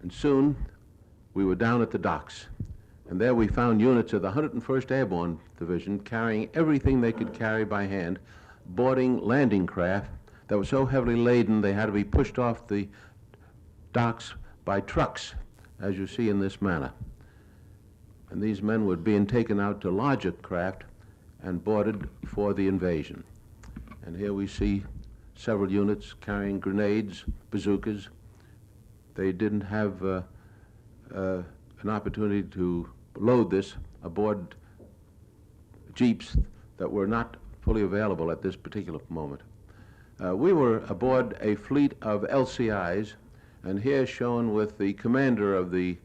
And soon we were down at the docks. And there we found units of the 101st Airborne Division carrying everything they could carry by hand, boarding landing craft that were so heavily laden they had to be pushed off the docks by trucks, as you see in this manner. And these men were being taken out to larger craft and boarded for the invasion. And here we see several units carrying grenades, bazookas. They didn't have an opportunity to load this aboard jeeps that were not fully available at this particular moment. We were aboard a fleet of LCIs, and here shown with the commander of the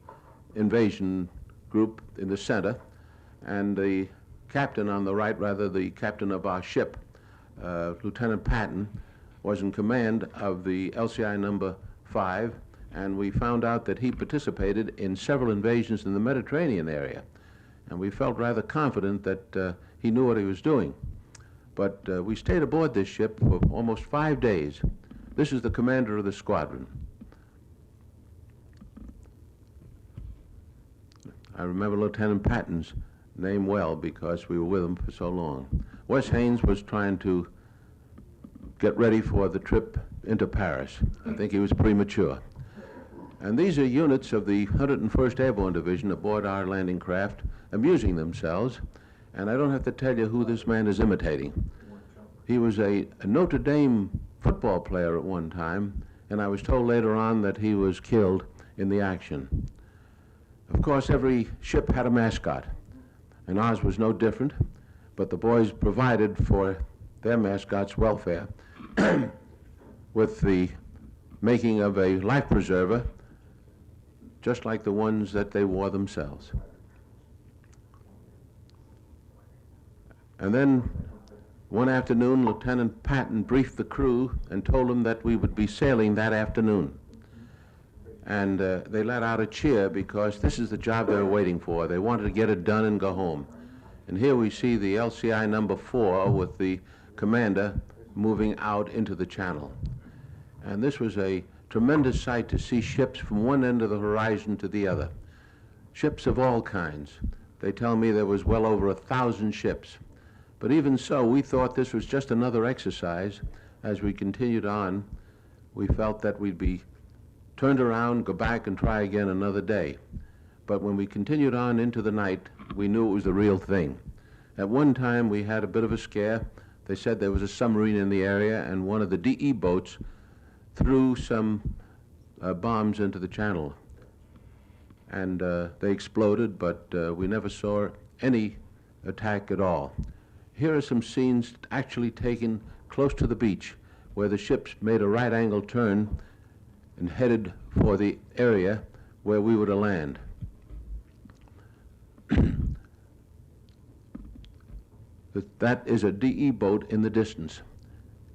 invasion group in the center, and the captain on the right, rather the captain of our ship, Lieutenant Patton, was in command of the LCI number 5, and we found out that he participated in several invasions in the Mediterranean area, and we felt rather confident that he knew what he was doing. But we stayed aboard this ship for almost 5 days. This is the commander of the squadron. I remember Lieutenant Patton's name well because we were with him for so long. Wes Haynes was trying to get ready for the trip into Paris. I think he was premature. And these are units of the 101st Airborne Division aboard our landing craft, amusing themselves. And I don't have to tell you who this man is imitating. He was a Notre Dame football player at one time, and I was told later on that he was killed in the action. Of course, every ship had a mascot, and ours was no different, but the boys provided for their mascot's welfare with the making of a life preserver, just like the ones that they wore themselves. And then one afternoon, Lieutenant Patton briefed the crew and told them that we would be sailing that afternoon. And they let out a cheer because this is the job they were waiting for. They wanted to get it done and go home. And here we see the LCI number 4 with the commander moving out into the channel. And this was a tremendous sight to see ships from one end of the horizon to the other. Ships of all kinds. They tell me there was well over 1,000 ships. But even so, we thought this was just another exercise. As we continued on, we felt that we'd be turned around, go back and try again another day. But when we continued on into the night, we knew it was the real thing. At one time, we had a bit of a scare. They said there was a submarine in the area, and one of the DE boats threw some bombs into the channel. And they exploded, but we never saw any attack at all. Here are some scenes actually taken close to the beach, where the ships made a right-angle turn and headed for the area where we were to land. That is a DE boat in the distance.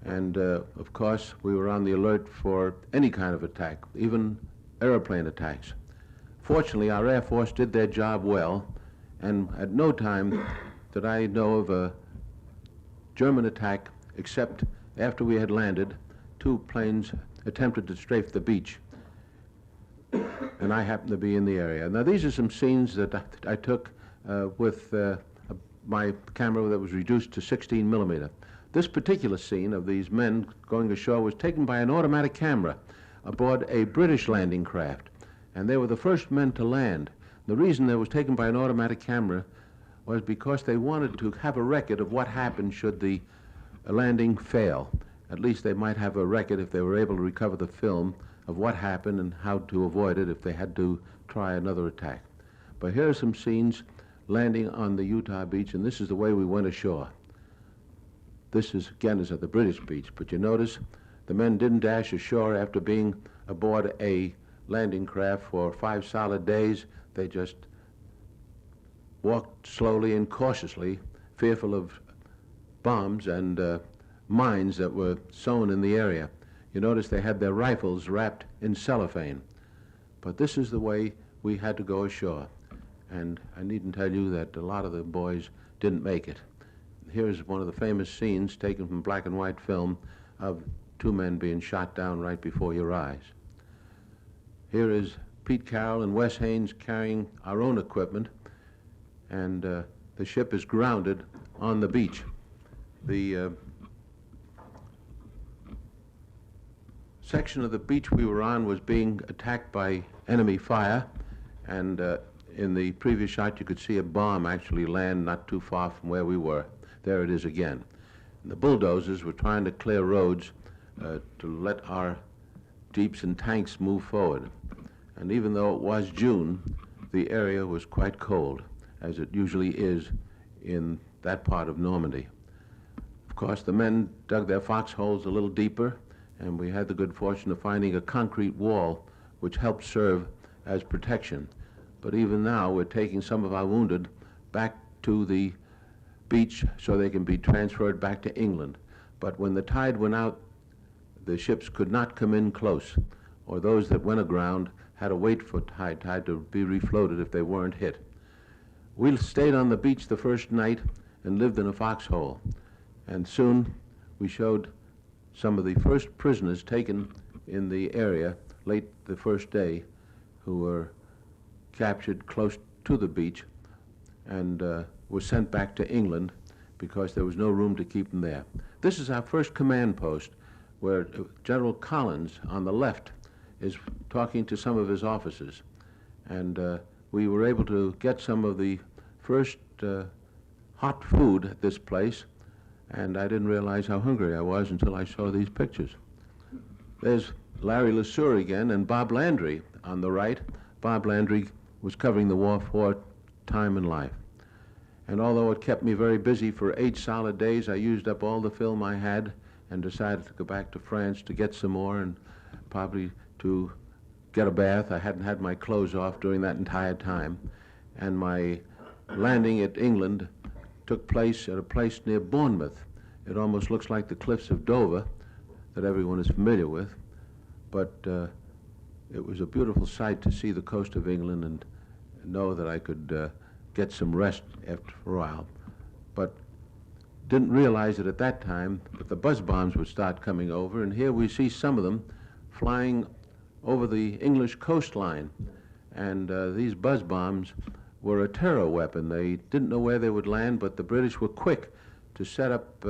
And of course, we were on the alert for any kind of attack, even airplane attacks. Fortunately, our Air Force did their job well, and at no time did I know of a German attack, except after we had landed, 2 planes attempted to strafe the beach, and I happened to be in the area. Now, these are some scenes that I took with my camera that was reduced to 16 millimeter. This particular scene of these men going ashore was taken by an automatic camera aboard a British landing craft, and they were the first men to land. The reason it was taken by an automatic camera was because they wanted to have a record of what happened should the landing fail. At least they might have a record if they were able to recover the film of what happened and how to avoid it if they had to try another attack. But here are some scenes landing on the Utah beach, and this is the way we went ashore. This is, again, is at the British beach, but you notice the men didn't dash ashore after being aboard a landing craft for 5 solid days. They just walked slowly and cautiously, fearful of bombs and mines that were sown in the area. You notice they had their rifles wrapped in cellophane. But this is the way we had to go ashore. And I needn't tell you that a lot of the boys didn't make it. Here's one of the famous scenes taken from black and white film of 2 men being shot down right before your eyes. Here is Pete Carroll and Wes Haynes carrying our own equipment, and the ship is grounded on the beach. The section of the beach we were on was being attacked by enemy fire, and in the previous shot you could see a bomb actually land not too far from where we were. There it is again. And the bulldozers were trying to clear roads to let our jeeps and tanks move forward. And even though it was June, the area was quite cold, as it usually is in that part of Normandy. Of course, the men dug their foxholes a little deeper, and we had the good fortune of finding a concrete wall which helped serve as protection. But even now, we're taking some of our wounded back to the beach so they can be transferred back to England. But when the tide went out, the ships could not come in close, or those that went aground had to wait for high tide to be refloated if they weren't hit. We stayed on the beach the first night and lived in a foxhole, and soon we showed some of the first prisoners taken in the area late the first day, who were captured close to the beach and were sent back to England because there was no room to keep them there. This is our first command post, where General Collins on the left is talking to some of his officers, and we were able to get some of the first hot food at this place, and I didn't realize how hungry I was until I saw these pictures. There's Larry LeSueur again and Bob Landry on the right. Bob Landry was covering the war for Time and Life. And although it kept me very busy for 8 solid days, I used up all the film I had and decided to go back to France to get some more and probably to get a bath. I hadn't had my clothes off during that entire time. And my landing at England took place at a place near Bournemouth. It almost looks like the cliffs of Dover that everyone is familiar with, but it was a beautiful sight to see the coast of England and know that I could get some rest after a while. But didn't realize it at that time that the buzz bombs would start coming over, and here we see some of them flying over the English coastline. And these buzz bombs were a terror weapon. They didn't know where they would land, but the British were quick to set up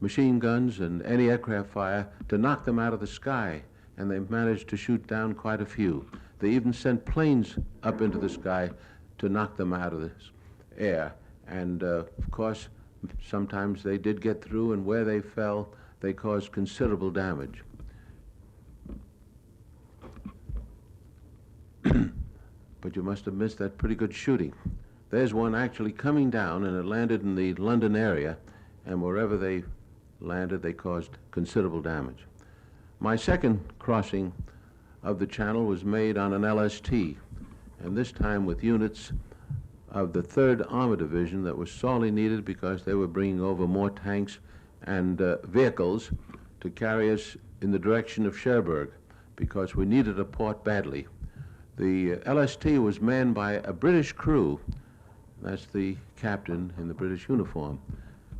machine guns and anti-aircraft fire to knock them out of the sky, and they managed to shoot down quite a few. They even sent planes up into the sky to knock them out of the air. And of course, sometimes they did get through, and where they fell, they caused considerable damage. But you must have missed that pretty good shooting. There's one actually coming down, and it landed in the London area, and wherever they landed, they caused considerable damage. My second crossing of the Channel was made on an LST, and this time with units of the 3rd Armor Division that was sorely needed because they were bringing over more tanks and vehicles to carry us in the direction of Cherbourg, because we needed a port badly. The LST was manned by a British crew. That's the captain in the British uniform.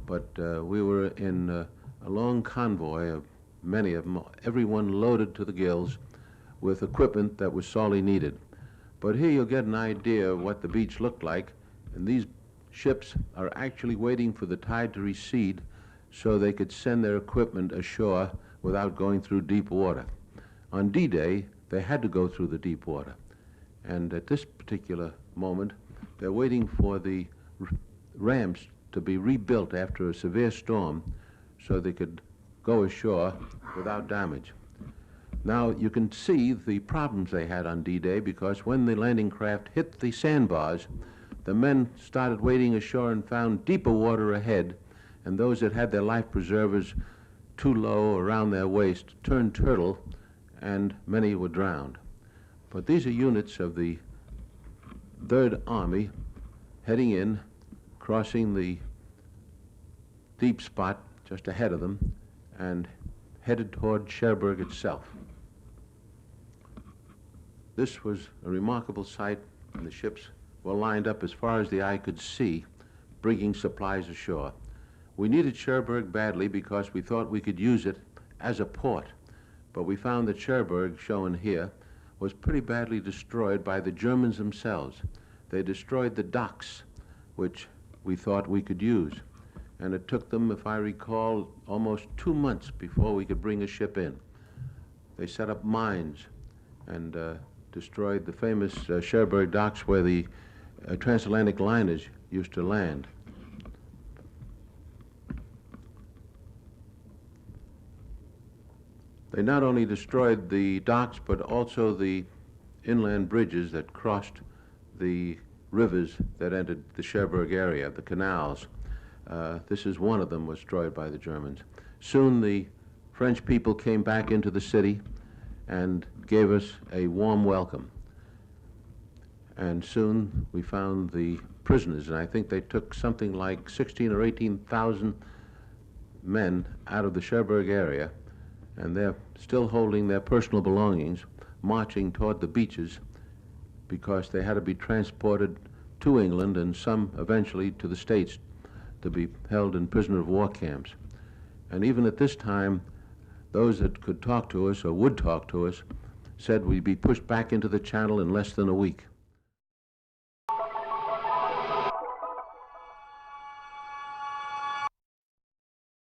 But we were in a long convoy of many of them, everyone loaded to the gills with equipment that was sorely needed. But here you'll get an idea of what the beach looked like, and these ships are actually waiting for the tide to recede so they could send their equipment ashore without going through deep water. On D-Day, they had to go through the deep water. And at this particular moment, they're waiting for the ramps to be rebuilt after a severe storm so they could go ashore without damage. Now, you can see the problems they had on D-Day, because when the landing craft hit the sandbars, the men started wading ashore and found deeper water ahead, and those that had their life preservers too low around their waist turned turtle, and many were drowned. But these are units of the 3rd Army heading in, crossing the deep spot just ahead of them, and headed toward Cherbourg itself. This was a remarkable sight, and the ships were lined up as far as the eye could see, bringing supplies ashore. We needed Cherbourg badly because we thought we could use it as a port, but we found that Cherbourg, shown here, was pretty badly destroyed by the Germans themselves. They destroyed the docks, which we thought we could use. And it took them, if I recall, almost 2 months before we could bring a ship in. They set up mines and destroyed the famous Cherbourg docks where the transatlantic liners used to land. They not only destroyed the docks, but also the inland bridges that crossed the rivers that entered the Cherbourg area, the canals. This is one of them was destroyed by the Germans. Soon the French people came back into the city and gave us a warm welcome. And soon we found the prisoners, and I think they took something like 16 or 18,000 men out of the Cherbourg area, and they're still holding their personal belongings, marching toward the beaches because they had to be transported to England and some eventually to the States to be held in prisoner of war camps. And even at this time, those that could talk to us or would talk to us said we'd be pushed back into the channel in less than a week.